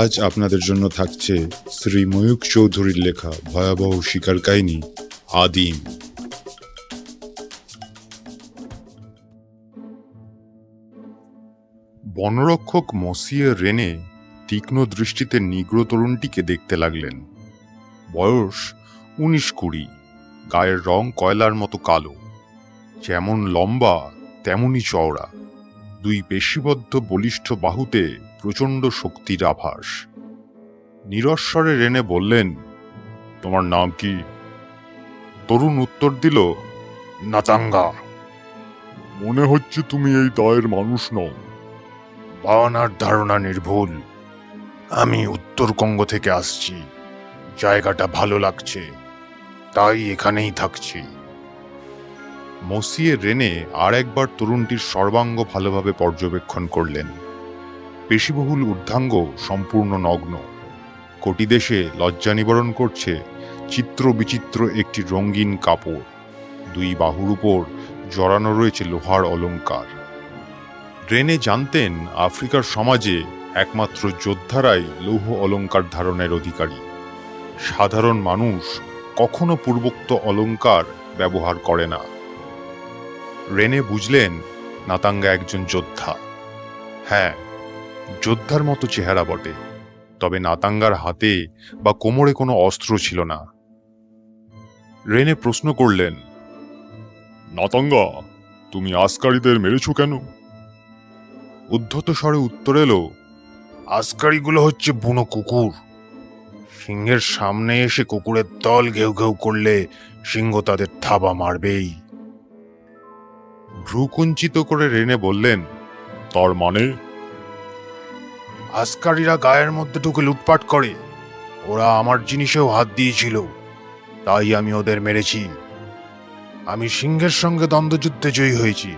আজ আপনাদের জন্য থাকছে শ্রী ময়ূক চৌধুরীর লেখা ভয়াবহ শিকার কাহিনী আদিম। বনরক্ষক মসিয়ে রেনে তীক্ষ্ণ দৃষ্টিতে নিগ্রো তরুণটিকে দেখতে লাগলেন। বয়স 19-20, গায়ের রং কয়লার মতো কালো, যেমন লম্বা তেমনি চওড়া, দুই পেশিবদ্ধ বলিষ্ঠ বাহুতে প্রচণ্ড শক্তির আভাস। নিরস্বরে রেনে বললেন, তোমার নাম কি? তরুণ উত্তর দিল, নাতাঙ্গা। মনে হচ্ছে তুমি এই দায়ের মানুষ নও। বাওয়ানার ধারণা নির্ভুল। আমি উত্তর কঙ্গ থেকে আসছি, জায়গাটা ভালো লাগছে, তাই এখানেই থাকছি। মসিয়ে রেনে আর একবার তরুণটির সর্বাঙ্গ ভালোভাবে পর্যবেক্ষণ করলেন। পেশিবহুল ঊর্ধ্বাঙ্গ সম্পূর্ণ নগ্ন, কটিদেশে লজ্জা নিবারণ করছে চিত্র বিচিত্র একটি রঙিন কাপড়, দুই বাহুর উপর জড়ানো রয়েছে লোহার অলঙ্কার। রেনে জানতেন আফ্রিকার সমাজে একমাত্র যোদ্ধারাই লৌহ অলঙ্কার ধারণের অধিকারী। সাধারণ মানুষ কখনো পূর্বোক্ত অলঙ্কার ব্যবহার করে না। রেনে বুঝলেন নাতাঙ্গা একজন যোদ্ধা। হ্যাঁ, যোদ্ধার মতো চেহারা বটে, তবে নাতাঙ্গার হাতে বা কোমরে কোনো অস্ত্র ছিল না। রেনে প্রশ্ন করলেন, নাতাঙ্গা, তুমি আসকারীদের মেরেছ কেন? উদ্ধত স্বরে উত্তর এলো, আসকারীগুলো হচ্ছে বুনো কুকুর। সিংহের সামনে এসে কুকুরের দল ঘেউ ঘেউ করলে সিংহ তাদের থাবা মারবেই। ভ্রুকুঞ্চিত করে রেনে বললেন, তার মানে? আসকারীরা গায়ের মধ্যে ঢুকে লুটপাট করে, ওরা আমার জিনিসেও হাত দিয়েছিল, তাই আমি ওদের মেরেছি। আমি সিংহের সঙ্গে দ্বন্দ্বযুদ্ধে জয়ী হয়েছি।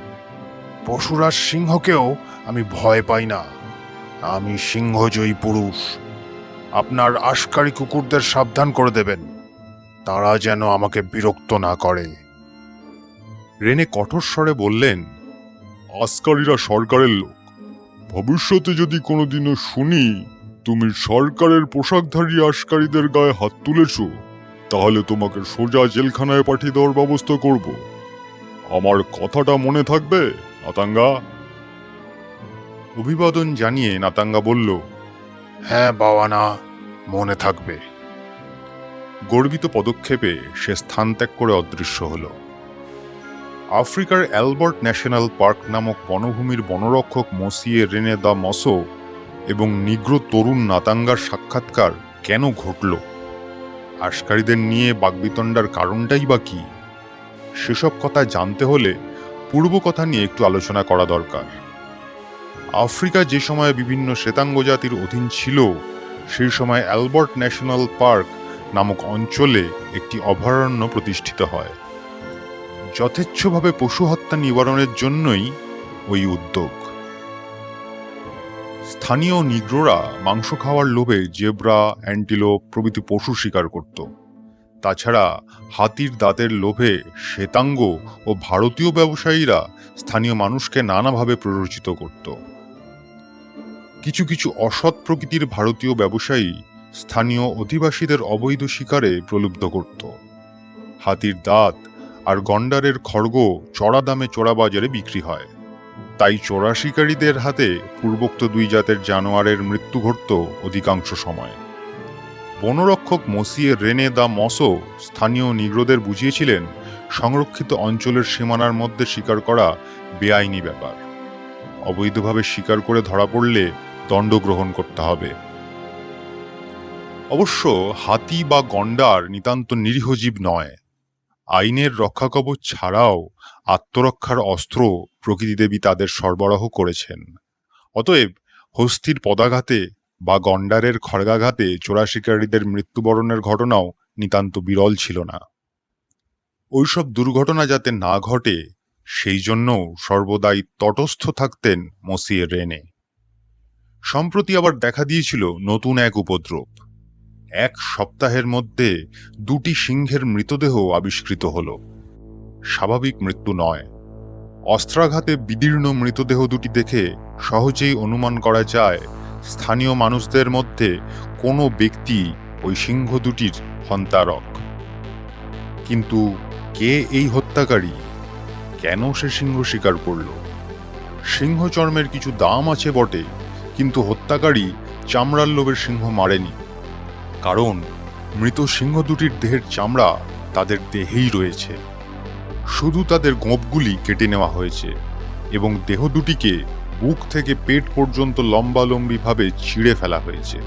পশুরাজ সিংহকেও আমি ভয় পাই না। আমি সিংহজয়ী পুরুষ। আপনার আশকারী কুকুরদের সাবধান করে দেবেন, তারা যেন আমাকে বিরক্ত না করে। রেনে কঠোর স্বরে বললেন, আসকারীরা সরকারের লোক। ভবিষ্যতে যদি কোনোদিনও শুনি তুমি সরকারের পোশাকধারী আসকারীদের গায়ে হাত তুলেছ, তাহলে তোমাকে সোজা জেলখানায় পাঠিয়ে দেওয়ার ব্যবস্থা করব। আমার কথাটা মনে থাকবে, নাতাঙ্গা? অভিবাদন জানিয়ে নাতাঙ্গা বলল, হ্যাঁ বাওয়ানা, মনে থাকবে। গর্বিত পদক্ষেপে সে স্থান ত্যাগ করে অদৃশ্য হল। আফ্রিকার অ্যালবার্ট ন্যাশনাল পার্ক নামক বনভূমির বনরক্ষক মসিয়ে রেনে দা মসো এবং নিগ্রো তরুণ নাতাঙ্গার সাক্ষাৎকার কেন ঘটল? আশকারীদের নিয়ে বাকবিতণ্ডার কারণটাই বা কি? সেসব কথা জানতে হলে পূর্ব কথা নিয়ে একটু আলোচনা করা দরকার। আফ্রিকা যে সময় বিভিন্ন শ্বেতাঙ্গ জাতির অধীন ছিল, সেই সময় অ্যালবার্ট ন্যাশনাল পার্ক নামক অঞ্চলে একটি অভয়ারণ্য প্রতিষ্ঠিত হয়। যথেচ্ছভাবে পশু হত্যা নিবারণের জন্যই ওই উদ্যোগ। স্থানীয় নিগ্রোরা মাংস খাওয়ার লোভে জেব্রা, অ্যান্টিলোপ প্রভৃতি পশু শিকার করত। তাছাড়া হাতির দাঁতের লোভে শ্বেতাঙ্গ ও ভারতীয় ব্যবসায়ীরা স্থানীয় মানুষকে নানাভাবে প্ররোচিত করত। কিছু কিছু অসৎ প্রকৃতির ভারতীয় ব্যবসায়ী স্থানীয় অধিবাসীদের অবৈধ শিকারে প্রলুব্ধ করত। হাতির দাঁত আর গন্ডারের খড়গ চড়া দামে চোরা বাজারে বিক্রি হয়, তাই চোরা শিকারীদের হাতে পূর্বোক্ত দুই জাতের জানোয়ারের মৃত্যু ঘটত অধিকাংশ সময়। বনরক্ষক মসিয়ে রেনে দা মসো স্থানীয় নিগ্রোদের বুঝিয়েছিলেন সংরক্ষিত অঞ্চলের সীমানার মধ্যে শিকার করা বেআইনি ব্যাপার। অবৈধভাবে শিকার করে ধরা পড়লে দণ্ড গ্রহণ করতে হবে। অবশ্য হাতি বা গন্ডার নিতান্ত নিরীহ জীব নয়। আইনের রক্ষাকবচ ছাড়াও আত্মরক্ষার অস্ত্র প্রকৃতিদেবী তাদের সরবরাহ করেছেন। অতএব হস্তির পদাঘাতে বা গন্ডারের খড়গাঘাতে চোরা শিকারীদের মৃত্যুবরণের ঘটনাও নিতান্ত বিরল ছিল না। ওইসব দুর্ঘটনা যাতে না ঘটে, সেই জন্য সর্বদাই তটস্থ থাকতেন মসিয়ে রেনে। সম্প্রতি আবার দেখা দিয়েছিল নতুন এক উপদ্রব। 1 সপ্তাহের মধ্যে 2টি সিংহের মৃতদেহ আবিষ্কৃত হল। স্বাভাবিক মৃত্যু নয়। অস্ত্রাঘাতে বিদীর্ণ মৃতদেহ দুটি দেখে সহজেই অনুমান করা যায় স্থানীয় মানুষদের মধ্যে কোনো ব্যক্তি ওই সিংহ দুটির হন্তারক। কিন্তু কে এই হত্যাকারী? কেন সে সিংহ শিকার করল? সিংহ চর্মের কিছু দাম আছে বটে, কিন্তু হত্যাকারী চামড়ার লোভের সিংহ মারেনি। কারণ মৃত সিংহ দুটির দেহের চামড়া তাদের দেহেই রয়েছে, শুধু তাদের গোঁপগুলি কেটে নেওয়া হয়েছে এবং দেহ দুটিকে বুক থেকে পেট পর্যন্ত লম্বালম্বিভাবে ছিঁড়ে ফেলা হয়েছে।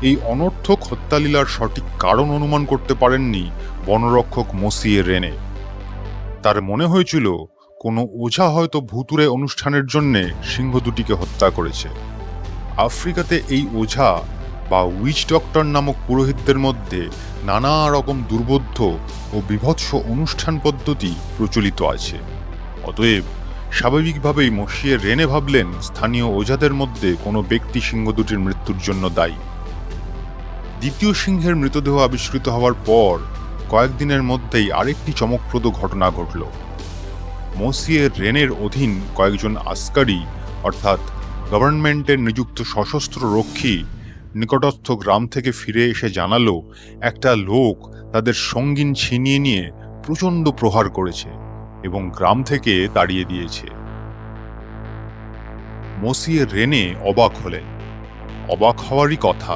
এই অনর্থক হত্যালীলার সঠিক কারণ অনুমান করতে পারেননি বনরক্ষক মসিয়ে রেনে। তার মনে হয়েছিল কোনো ওঝা হয়তো ভুতুড়ে অনুষ্ঠানের জন্য সিংহ দুটিকে হত্যা করেছে। আফ্রিকাতে এই ওঝা বা উইচ ডক্টর নামক পুরোহিতদের মধ্যে নানা রকম দুর্বোধ্য ও বীভৎস অনুষ্ঠান পদ্ধতি প্রচলিত আছে। অতএব স্বাভাবিকভাবেই মসিয়ে রেনে ভাবলেন স্থানীয় ওঝাদের মধ্যে কোনো ব্যক্তি সিংহ দুটির মৃত্যুর জন্য দায়ী। দ্বিতীয় সিংহের মৃতদেহ আবিষ্কৃত হওয়ার পর কয়েকদিনের মধ্যেই আরেকটি চমকপ্রদ ঘটনা ঘটল। মসিয়ে রেনের অধীন কয়েকজন আসকারি অর্থাৎ গভর্নমেন্টের নিযুক্ত সশস্ত্র রক্ষী নিকটস্থ গ্রাম থেকে ফিরে এসে জানালো একটা লোক তাদের সঙ্গিন ছিনিয়ে নিয়ে প্রচণ্ড প্রহার করেছে এবং গ্রাম থেকে তাড়িয়ে দিয়েছে। মসিয়ে রেনে অবাক হলেন। অবাক হওয়ারই কথা,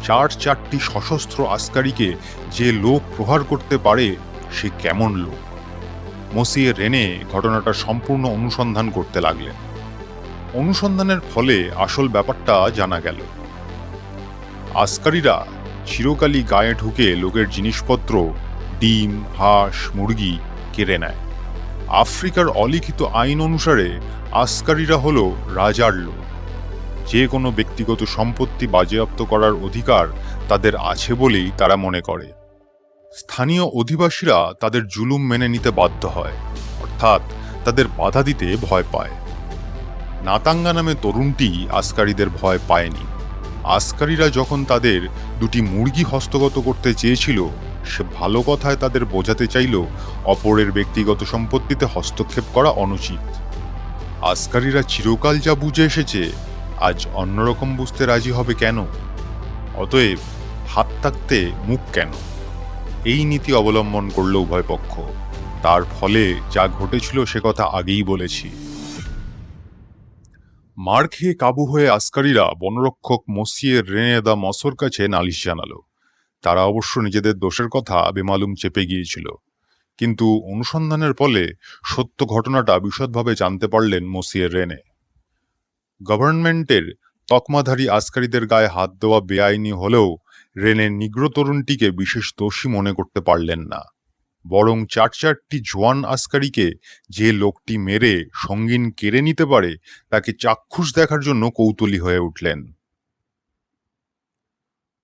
চারটি সশস্ত্র আসকারিকে যে লোক প্রহার করতে পারে সে কেমন লোক? মসিয়ে রেনে ঘটনাটা সম্পূর্ণ অনুসন্ধান করতে লাগলেন। অনুসন্ধানের ফলে আসল ব্যাপারটা জানা গেল। আসকারিরা চিরকালই গায়ে ঢুকে লোকের জিনিসপত্র, ডিম, হাঁস, মুরগি কেড়ে নেয়। আফ্রিকার অলিখিত আইন অনুসারে আসকারিরা হলো রাজার লোক। যে কোনো ব্যক্তিগত সম্পত্তি বাজেয়াপ্ত করার অধিকার তাদের আছে বলেই তারা মনে করে। স্থানীয় অধিবাসীরা তাদের জুলুম মেনে নিতে বাধ্য হয়, অর্থাৎ তাদের বাধা দিতে ভয় পায়। নাতাঙ্গা নামে তরুণটি আসকারিদের ভয় পায়নি। আসকারিরা যখন তাদের দুটি মুরগি হস্তগত করতে চেয়েছিল, সে ভালো কথায় তাদের বোঝাতে চাইল অপরের ব্যক্তিগত সম্পত্তিতে হস্তক্ষেপ করা অনুচিত। আসকারিরা চিরকাল যা বুঝে এসেছে আজ অন্যরকম বুঝতে রাজি হবে কেন? অতএব হাত থাকতে মুখ কেন, এই নীতি অবলম্বন করল উভয় পক্ষ। তার ফলে যা ঘটেছিল সে কথা আগেই বলেছি। মার খেয়ে কাবু হয়ে আসকারিরা বনরক্ষক মসিয়ে রেনে দা মসোর কাছে নালিশ জানালো। তারা অবশ্য নিজেদের দোষের কথা বেমালুম চেপে গিয়েছিল, কিন্তু অনুসন্ধানের ফলে সত্য ঘটনাটা বিশদভাবে জানতে পারলেন মসিয়ে রেনে। গভর্নমেন্টের তকমাধারী আসকারিদের গায়ে হাত দেওয়া বেআইনি হলেও রেনে নিগ্র তরুণটিকে বিশেষ দোষী মনে করতে পারলেন না, বরং চারটি জোয়ান আসকারিকে যে লোকটি মেরে সঙ্গিন কেড়ে নিতে পারে তাকে চাক্ষুষ দেখার জন্য কৌতূহলী হয়ে উঠলেন।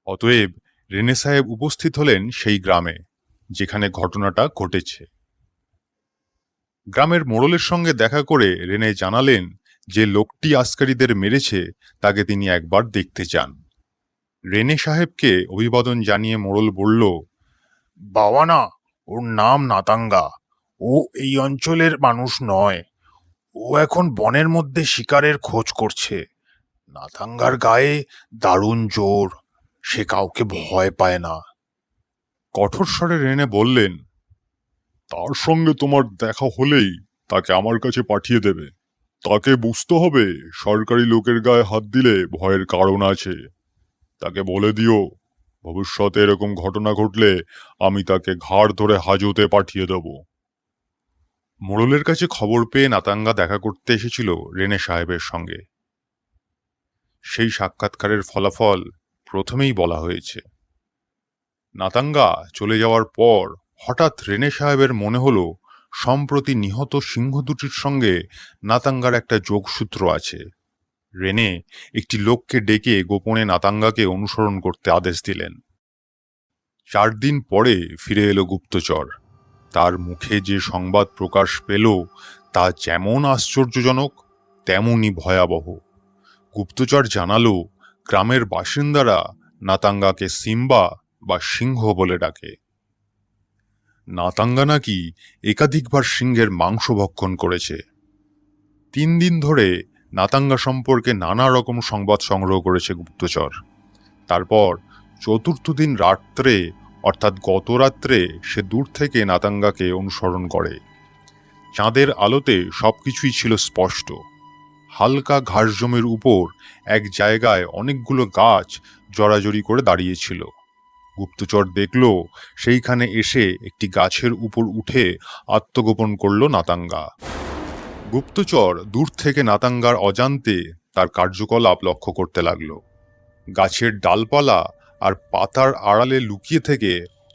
অতএব রেনে সাহেব উপস্থিত হলেন সেই গ্রামে যেখানে ঘটনাটা ঘটেছে। গ্রামের মোড়লের সঙ্গে দেখা করে রেনে জানালেন যে লোকটি আসকারিদের মেরেছে তাকে তিনি একবার দেখতে চান। রেনে সাহেবকে অভিবাদন জানিয়ে মোড়ল বলল, বাবা না, ওর নাম নাতাঙ্গা। ও এই অঞ্চলের মানুষ নয়। ও এখন বনের মধ্যে শিকারের খোঁজ করছে। নাতাঙ্গার গায়ে দারুণ জোর, সে কাউকে ভয় পায় না। কঠোর স্বরে রেনে বললেন, তার সঙ্গে তোমার দেখা হলেই তাকে আমার কাছে পাঠিয়ে দেবে। তাকে বুঝতে হবে সরকারি লোকের গায়ে হাত দিলে ভয়ের কারণ আছে। তাকে বলে দিও ভবিষ্যতে এরকম ঘটনা ঘটলে আমি তাকে ঘাড় ধরে হাজতে পাঠিয়ে দেব। মোড়লের কাছে খবর পেয়ে নাতাঙ্গা দেখা করতে এসেছিল রেনে সাহেবের সঙ্গে। সেই সাক্ষাৎকারের ফলাফল প্রথমেই বলা হয়েছে। নাতাঙ্গা চলে যাওয়ার পর হঠাৎ রেনে সাহেবের মনে হলো সম্প্রতি নিহত সিংহ দুটির সঙ্গে নাতাঙ্গার একটা যোগসূত্র আছে। রেনে একটি লোককে ডেকে গোপনে নাতাঙ্গাকে অনুসরণ করতে আদেশ দিলেন। 4 দিন পরে ফিরে এলো গুপ্তচর। তার মুখে যে সংবাদ প্রকাশ পেল তা যেমন আশ্চর্যজনক তেমনই ভয়াবহ। গুপ্তচর জানালো গ্রামের বাসিন্দারা নাতাঙ্গাকে সিম্বা বা সিংহ বলে ডাকে। নাতাঙ্গা নাকি একাধিকবার সিংহের মাংস ভক্ষণ করেছে। 3 দিন ধরে নাতাঙ্গা সম্পর্কে নানা রকম সংবাদ সংগ্রহ করেছে গুপ্তচর। তারপর চতুর্থ দিন রাত্রে অর্থাৎ গত রাত্রে সে দূর থেকে নাতাঙ্গাকে অনুসরণ করে। চাঁদের আলোতে সবকিছুই ছিল স্পষ্ট। হালকা ঘাস জমির উপর এক জায়গায় অনেকগুলো গাছ জড়াজড়ি করে দাঁড়িয়েছিল। গুপ্তচর দেখল সেইখানে এসে একটি গাছের উপর উঠে আত্মগোপন করল নাতাঙ্গা। গুপ্তচর দূর থেকে নাতাঙ্গার অজান্তে তার কার্যকলাপ লক্ষ্য করতে লাগলো। গাছের ডালপালা আর পাতার আড়ালে লুকিয়ে থেকে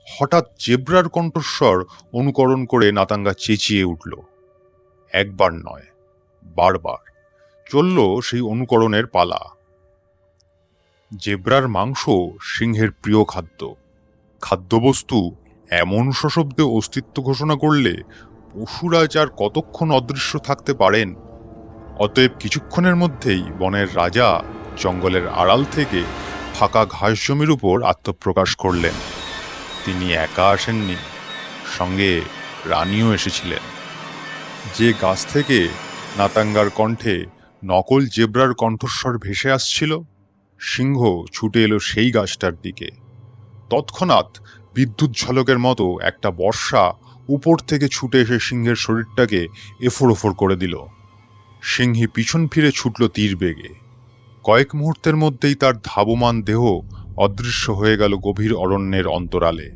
হঠাৎ জেব্রার কণ্ঠস্বর অনুকরণ করে নাতাঙ্গা চেঁচিয়ে উঠল। একবার নয়, বারবার চলল সেই অনুকরণের পালা। জেব্রার মাংস সিংহের প্রিয় খাদ্য। খাদ্যবস্তু এমন সশব্দে অস্তিত্ব ঘোষণা করলে পশুরাজ আর কতক্ষণ অদৃশ্য থাকতে পারেন? অতএব কিছুক্ষণের মধ্যেই বনের রাজা জঙ্গলের আড়াল থেকে ফাঁকা ঘাস জমির উপর আত্মপ্রকাশ করলেন। তিনি একা আসেননি, সঙ্গে রানীও এসেছিলেন। যে গাছ থেকে নাতাঙ্গার কণ্ঠে নকল জেব্রার কণ্ঠস্বর ভেসে আসছিল, সিংহ ছুটে এলো সেই গাছটার দিকে। তৎক্ষণাৎ বিদ্যুৎ ঝলকের মতো একটা বর্ষা উপর থেকে ছুটে এসে সিংহের শরীরটাকে এফোড় ওফোড় করে দিল। সিংহী পিছন ফিরে ছুটল তীর বেগে। কয়েক মুহূর্তের মধ্যেই তার ধাবমান দেহ অদৃশ্য হয়ে গেল গভীর অরণ্যের অন্তরালে।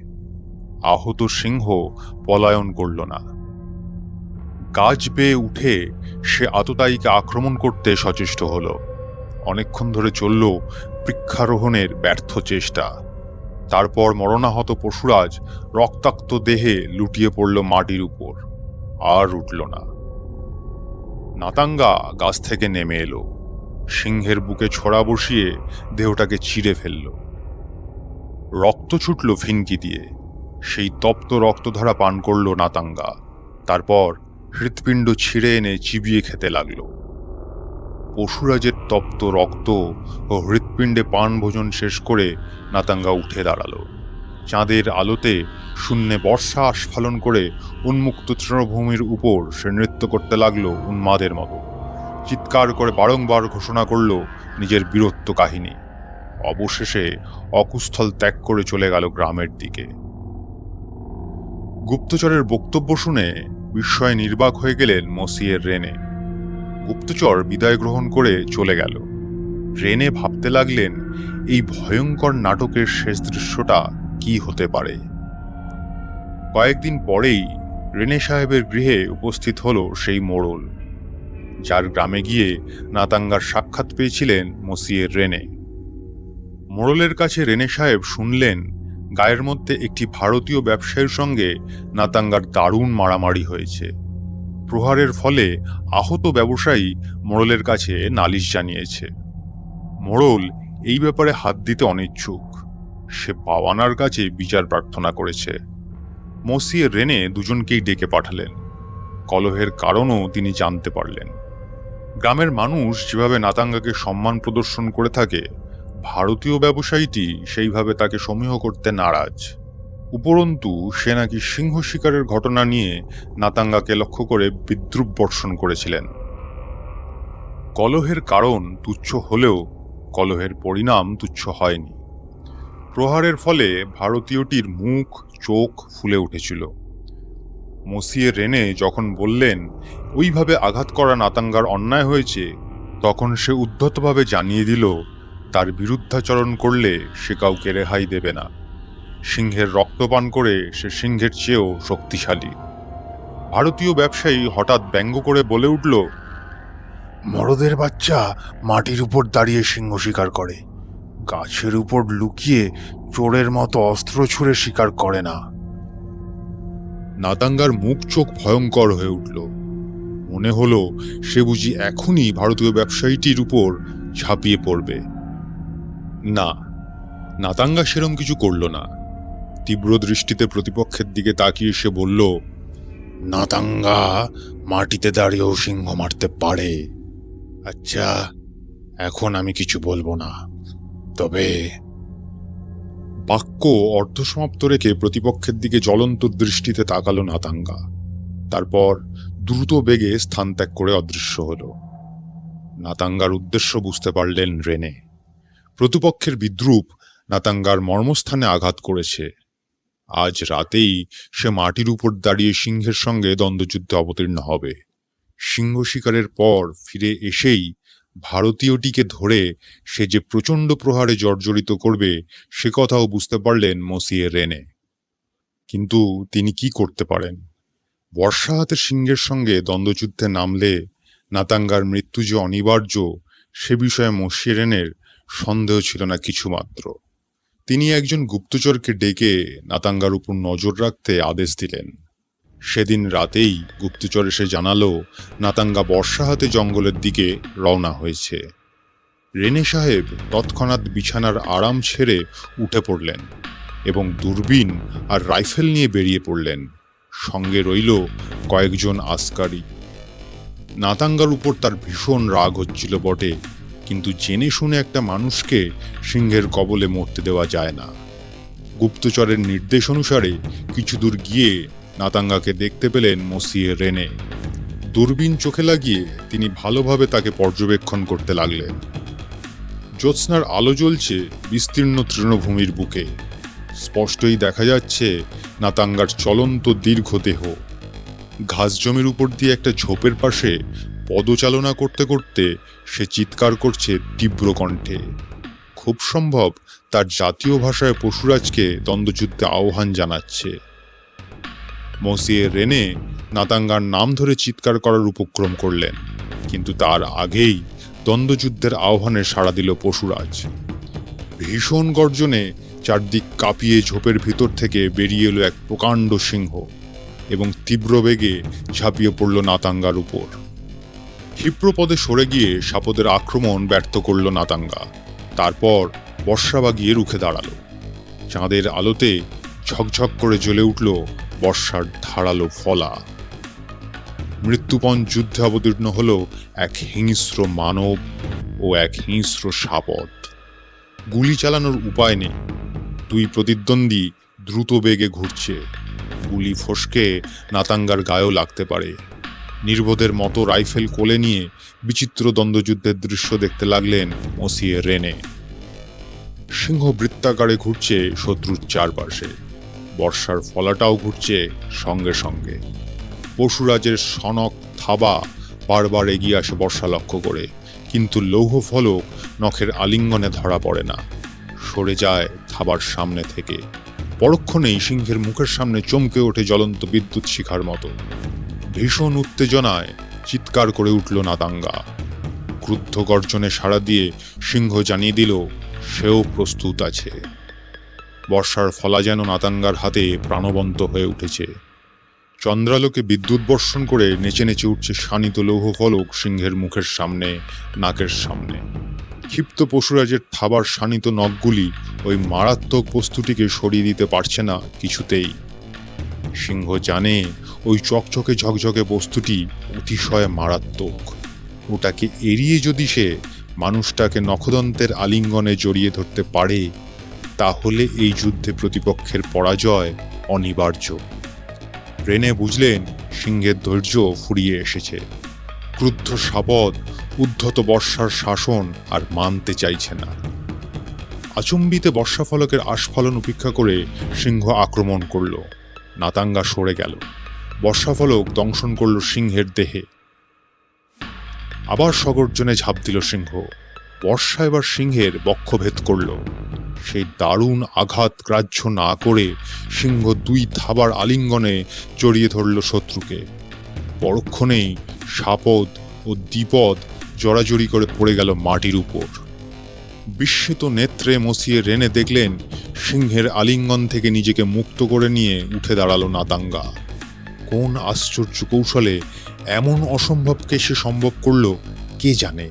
আহত সিংহ পলায়ন করল না। গাছ বেয়ে উঠে সে আততায়ীকে আক্রমণ করতে সচেষ্ট হল। অনেকক্ষণ ধরে চলল বৃক্ষারোহণের ব্যর্থ চেষ্টা। তারপর মরণাহত পশুরাজ রক্তাক্ত দেহে লুটিয়ে পড়ল মাটির উপর, আর উঠল না। নাতাঙ্গা গাছ থেকে নেমে এলো, সিংহের বুকে ছোড়া বসিয়ে দেহটাকে চিরে ফেলল। রক্ত ছুটল ফিনকি দিয়ে। সেই তপ্ত রক্তধারা পান করল নাতাঙ্গা। তারপর হৃৎপিণ্ড ছিঁড়ে এনে চিবিয়ে খেতে লাগল। পশুরাজের তপ্ত রক্ত ও হৃৎপিণ্ডে পান ভোজন শেষ করে নাতাঙ্গা উঠে দাঁড়ালো। চাঁদের আলোতে শূন্যে বর্ষা আস্ফালন করে উন্মুক্ত তৃণভূমির উপর সে নৃত্য করতে লাগলো উন্মাদের মতো। চিৎকার করে বারংবার ঘোষণা করল নিজের বীরত্ব কাহিনী। অবশেষে অকুস্থল ত্যাগ করে চলে গেল গ্রামের দিকে। গুপ্তচরের বক্তব্য শুনে বিস্ময়ে নির্বাক হয়ে গেলেন মসিয়ের রেনে। গুপ্তচর বিদায় গ্রহণ করে চলে গেল। রেনে ভাবতে লাগলেন এই ভয়ঙ্কর নাটকের শেষ দৃশ্যটা কি হতে পারে। কয়েকদিন পরেই রেনে সাহেবের গৃহে উপস্থিত হলো সেই মোড়ল, যার গ্রামে গিয়ে নাতাঙ্গার সাক্ষাৎ পেয়েছিলেন মসিয়ের রেনে। মোড়লের কাছে রেনে সাহেব শুনলেন গায়ের মধ্যে একটি ভারতীয় ব্যবসায়ীর সঙ্গে নাতাঙ্গার দারুণ মারামারি হয়েছে। প্রহারের ফলে আহত ব্যবসায়ী মোড়লের কাছে নালিশ জানিয়েছে। মোড়ল এই ব্যাপারে হাত দিতে অনিচ্ছুক। সে পাওয়ানার কাছে বিচার প্রার্থনা করেছে। মসিয়ে রেনে দুজনকেই ডেকে পাঠালেন। কলহের কারণও তিনি জানতে পারলেন। গ্রামের মানুষ যেভাবে নাতাঙ্গাকে সম্মান প্রদর্শন করে থাকে, ভারতীয় ব্যবসায়ীটি সেইভাবে তাকে সমীহ করতে নারাজ। উপরন্তু সে নাকি সিংহ শিকারের ঘটনা নিয়ে নাতাঙ্গাকে লক্ষ্য করে বিদ্রূপ বর্ষণ করেছিলেন। কলহের কারণ তুচ্ছ হলেও কলহের পরিণাম তুচ্ছ হয়নি। প্রহারের ফলে ভারতীয়টির মুখ চোখ ফুলে উঠেছিল। মসিয়ে রেনে যখন বললেন ওইভাবে আঘাত করা নাতাঙ্গার অন্যায় হয়েছে, তখন সে উদ্ধতভাবে জানিয়ে দিল তার বিরুদ্ধাচরণ করলে সে কাউকে রেহাই দেবে না। সিংহের রক্তপান করে সে সিংহের চেয়েও শক্তিশালী। ভারতীয় ব্যবসায়ী হঠাৎ ব্যঙ্গ করে বলে উঠল, মরদের বাচ্চা মাটির উপর দাঁড়িয়ে সিংহ শিকার করে, গাছের উপর লুকিয়ে চোরের মতো অস্ত্র ছুঁড়ে শিকার করে না। নাতাঙ্গার মুখ চোখ ভয়ঙ্কর হয়ে উঠল। মনে হলো সে বুঝি এখনই ভারতীয় ব্যবসায়ীটির উপর ঝাঁপিয়ে পড়বে। না, নাতাঙ্গা সেরম কিছু করল না। তীব্র দৃষ্টিতে প্রতিপক্ষের দিকে তাকিয়ে সে বলল, নাতাঙ্গা মাটিতে দাঁড়িয়েও সিংহ মারতে পারে। আচ্ছা, এখন আমি কিছু বলবো না, তবে। বাক্য অর্ধসমাপ্ত রেখে প্রতিপক্ষের দিকে জ্বলন্ত দৃষ্টিতে তাকালো নাতাঙ্গা। তারপর দ্রুত বেগে স্থান ত্যাগ করে অদৃশ্য হল। নাতাঙ্গার উদ্দেশ্য বুঝতে পারলেন রেনে। প্রতিপক্ষের বিদ্রূপ নাতাঙ্গার মর্মস্থানে আঘাত করেছে। আজ রাতেই সে মাটির উপর দাঁড়িয়ে সিংহের সঙ্গে দ্বন্দ্বযুদ্ধে অবতীর্ণ হবে। সিংহ শিকারের পর ফিরে এসেই ভারতীয়টিকে ধরে সে যে প্রচণ্ড প্রহারে জর্জরিত করবে সে কথাও বুঝতে পারলেন মসিয়ে রেনে। কিন্তু তিনি কি করতে পারেন? বর্ষা হাতে সিংহের সঙ্গে দ্বন্দ্বযুদ্ধে নামলে নাতাঙ্গার মৃত্যু যে অনিবার্য সে বিষয়ে মসিয়ে রেনের সন্দেহ ছিল না কিছুমাত্র। তিনি একজন গুপ্তচরকে ডেকে নাতাঙ্গার উপর নজর রাখতে আদেশ দিলেন। সেদিন রাতেই গুপ্তচর এসে জানালো নাতাঙ্গা বর্ষা হাতে জঙ্গলের দিকে রওনা হয়েছে। রেনে সাহেব তৎক্ষণাৎ বিছানার আরাম ছেড়ে উঠে পড়লেন এবং দূরবীন আর রাইফেল নিয়ে বেরিয়ে পড়লেন। সঙ্গে রইল কয়েকজন আসকারি। নাতাঙ্গার উপর তার ভীষণ রাগ হচ্ছিল বটে, কিন্তু জেনে শুনে একটা মানুষকে সিংহের কবলে মরতে দেওয়া যায় না। গুপ্তচরের নির্দেশ অনুসারে কিছু দূর গিয়ে নাতাঙ্গাকে দেখতে পেলেন মসিয়ে রেনে। দূরবীন চোখে লাগিয়ে তিনি ভালোভাবে তাকে পর্যবেক্ষণ করতে লাগলেন। জ্যোৎস্নার আলো জ্বলছে বিস্তীর্ণ তৃণভূমির বুকে। স্পষ্টই দেখা যাচ্ছে নাতাঙ্গার চলন্ত দীর্ঘ দেহ। ঘাস জমির উপর দিয়ে একটা ঝোপের পাশে পদচালনা করতে করতে সে চিৎকার করছে তীব্র কণ্ঠে। খুব সম্ভব তার জাতীয় ভাষায় পশুরাজকে দ্বন্দ্বযুদ্ধে আহ্বান জানাচ্ছে। মসিয়ে রেনে নাতাঙ্গার নাম ধরে চিৎকার করার উপক্রম করলেন, কিন্তু তার আগেই দ্বন্দ্বযুদ্ধের আহ্বানে সাড়া দিল পশুরাজ। ভীষণ গর্জনে চারদিক কাঁপিয়ে ঝোপের ভিতর থেকে বেরিয়ে এলো এক প্রকাণ্ড সিংহ এবং তীব্র বেগে ঝাঁপিয়ে পড়ল নাতাঙ্গার উপর। ক্ষিপ্রপদে সরে গিয়ে সাপদের আক্রমণ ব্যর্থ করল নাতাঙ্গা। তারপর বর্ষা বাগিয়ে রুখে দাঁড়ালো। চাঁদের আলোতে ঝকঝক করে জ্বলে উঠল বর্ষার ধারালো ফলা। মৃত্যুপণ যুদ্ধে অবতীর্ণ হল এক হিংস্র মানব ও এক হিংস্র সাপদ। গুলি চালানোর উপায় নেই। দুই প্রতিদ্বন্দ্বী দ্রুত বেগে ঘুরছে। গুলি ফসকে নাতাঙ্গার গায়েও লাগতে পারে। নির্বোধের মতো রাইফেল কোলে নিয়ে বিচিত্র দ্বন্দ্বযুদ্ধের দৃশ্য দেখতে লাগলেন মসিয়ে রেনে। সিংহ বৃত্তাকারে ঘুরছে শত্রুর চারপাশে। বর্ষার ফলাটাও ঘুরছে সঙ্গে সঙ্গে। পশুরাজের সনক থাবা বারবার এগিয়ে আসে বর্ষা লক্ষ্য করে, কিন্তু লৌহ ফলক নখের আলিঙ্গনে ধরা পড়ে না, সরে যায় থাবার সামনে থেকে। পরক্ষণেই সিংহের মুখের সামনে চমকে ওঠে জ্বলন্ত বিদ্যুৎ শিখার মতো। ভীষণ উত্তেজনায় চিৎকার করে উঠল নাতাঙ্গা। ক্রুদ্ধ গর্জনে সাড়া দিয়ে সিংহ জানিয়ে দিল সেও প্রস্তুত আছে। বর্ষার ফলা যেন নাতাঙ্গার হাতে প্রাণবন্ত হয়ে উঠেছে। চন্দ্রালোকে বিদ্যুৎ বর্ষণ করে নেচে নেচে উঠছে শানিত লৌহ ফলক সিংহের মুখের সামনে, নাকের সামনে। ক্ষিপ্ত পশুরাজের থাবার শানিত নখগুলি ওই মারাত্মক বস্তুটিকে সরিয়ে দিতে পারছে না কিছুতেই। সিংহ জানে ওই চকচকে ঝকঝকে বস্তুটি অতিশয় মারাত্মক। ওটাকে এড়িয়ে যদি সে মানুষটাকে নখদন্তের আলিঙ্গনে জড়িয়ে ধরতে পারে, তাহলে এই যুদ্ধে প্রতিপক্ষের পরাজয় অনিবার্য। রেনে বুঝলেন সিংহের ধৈর্য ফুরিয়ে এসেছে। ক্রুদ্ধ সাপদ উদ্ধত বর্ষার শাসন আর মানতে চাইছে না। আচম্বিতে বর্ষাফলকের আস্ফালন উপেক্ষা করে সিংহ আক্রমণ করল। নাতাঙ্গা সরে গেল। বর্ষাফলক দংশন করল সিংহের দেহে। আবার সগর্জনে ঝাঁপ দিল সিংহ। বর্ষা এবার সিংহের বক্ষভেদ করল। সেই দারুণ আঘাত গ্রাহ্য না করে সিংহ দুই থাবার আলিঙ্গনে জড়িয়ে ধরল শত্রুকে। পরক্ষণেই সাপদ ও দ্বিপদ জড়াজড়ি করে পড়ে গেল মাটির উপর। বিস্মিত নেত্রে মসিয়ে রেনে দেখলেন সিংহের আলিঙ্গন থেকে নিজেকে মুক্ত করে নিয়ে উঠে দাঁড়ালো নাতাঙ্গা। কোন আশ্চর্য কৌশলে এমন অসম্ভবকে সে সম্ভব করল কে জানে।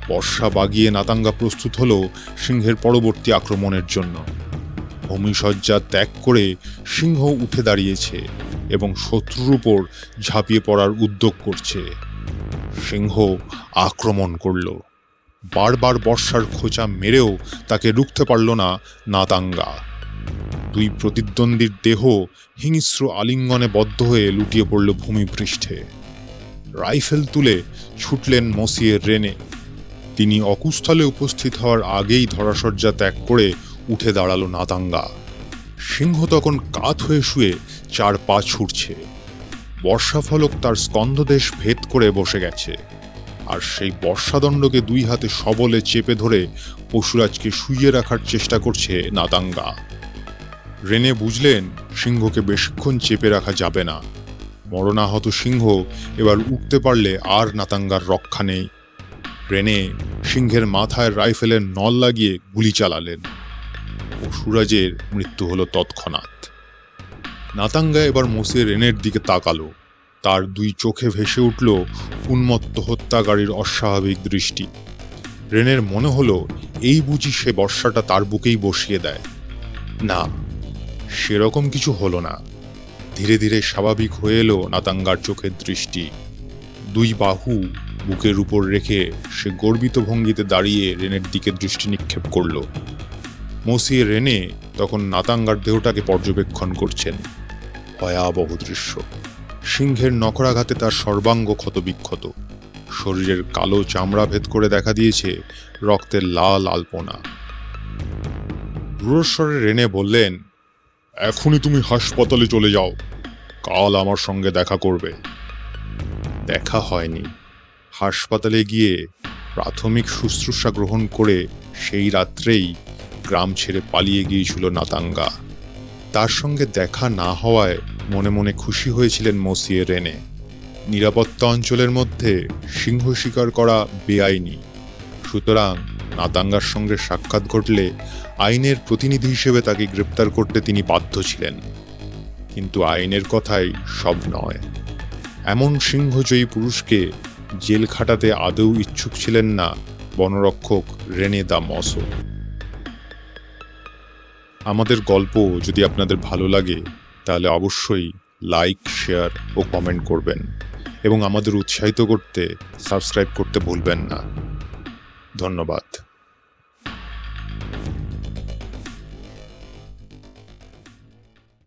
বর্ষা বাগিয়ে নাতাঙ্গা প্রস্তুত হলো সিংহের পরবর্তী আক্রমণের জন্য। ভূমিসজ্জা ত্যাগ করে সিংহ উঠে দাঁড়িয়েছে এবং শত্রুর উপর ঝাঁপিয়ে পড়ার উদ্যোগ করছে। সিংহ আক্রমণ করল। বারবার বর্ষার খোঁচা মেরেও তাকে রুখতে পারল না নাতাঙ্গা। দুই প্রতিদ্বন্দ্বীর দেহ হিংস্র আলিঙ্গনে বদ্ধ হয়ে লুটিয়ে পড়ল ভূমিপৃষ্ঠে। রাইফেল তুলে ছুটলেন মসিয়ে রেনে। তিনি অকুস্থলে উপস্থিত হওয়ার আগেই ধরাসজ্জা ত্যাগ করে উঠে দাঁড়ালো নাতাঙ্গা। সিংহ তখন কাত হয়ে শুয়ে 4 পা ছুটছে। বর্ষাফলক তার স্কন্ধদেশ ভেদ করে বসে গেছে, আর সেই বর্ষাদণ্ডকে 2 হাতে সবলে চেপে ধরে পশুরাজকে শুইয়ে রাখার চেষ্টা করছে নাতাঙ্গা। রেনে বুঝলেন সিংহকে বেশিক্ষণ চেপে রাখা যাবে না। মরণাহত সিংহ এবার উঠতে পারলে আর নাতাঙ্গার রক্ষা নেই। রেনে সিংহের মাথায় রাইফেলের নল লাগিয়ে গুলি চালালেন। পশুরাজের মৃত্যু হলো তৎক্ষণাৎ। নাতাঙ্গা এবার মসিয়ে রেনের দিকে তাকালো। তার 2 চোখে ভেসে উঠল উন্মত্ত হত্যাকারীর অস্বাভাবিক দৃষ্টি। রেনের মনে হলো এই বুঝি সে বর্ষাটা তার বুকেই বসিয়ে দেয়। না, সেরকম কিছু হলো না। ধীরে ধীরে স্বাভাবিক হয়ে এলো নাতাঙ্গার চোখের দৃষ্টি। 2 বাহু বুকের উপর রেখে সে গর্বিত ভঙ্গিতে দাঁড়িয়ে রেনের দিকে দৃষ্টি নিক্ষেপ করল। মসিয়ে রেনে তখন নাতাঙ্গার দেহটাকে পর্যবেক্ষণ করছেন। ভয়াবহ দৃশ্য। সিংহের নখরাঘাতে তার সর্বাঙ্গ ক্ষতবিক্ষত। শরীরের কালো চামড়া ভেদ করে দেখা দিয়েছে রক্তের লাল আলপনা। রূঢ়স্বরে রেনে বললেন, এখনই তুমি হাসপাতালে চলে যাও, কাল আমার সঙ্গে দেখা করবে। দেখা হয়নি। হাসপাতালে গিয়ে প্রাথমিক শুশ্রূষা গ্রহণ করে সেই রাত্রেই গ্রাম ছেড়ে পালিয়ে গিয়েছিল নাতাঙ্গা। তার সঙ্গে দেখা না হওয়ায় মনে মনে খুশি হয়েছিলেন মসিয়ে রেনে। নিরাপত্তা অঞ্চলের মধ্যে সিংহ শিকার করা বেআইনি, সুতরাং নাতাঙ্গার সঙ্গে সাক্ষাৎ ঘটলে আইনের প্রতিনিধি হিসেবে তাকে গ্রেপ্তার করতে তিনি বাধ্য ছিলেন। কিন্তু আইনের কথাই সব নয়। এমন সিংহজয়ী পুরুষকে জেল খাটাতে আদৌ ইচ্ছুক ছিলেন না বনরক্ষক রেনে দা মসো। আমাদের গল্প যদি আপনাদের ভালো লাগে তাহলে অবশ্যই লাইক, শেয়ার ও কমেন্ট করবেন, এবং আমাদের উৎসাহিত করতে সাবস্ক্রাইব করতে ভুলবেন না। ধন্যবাদ।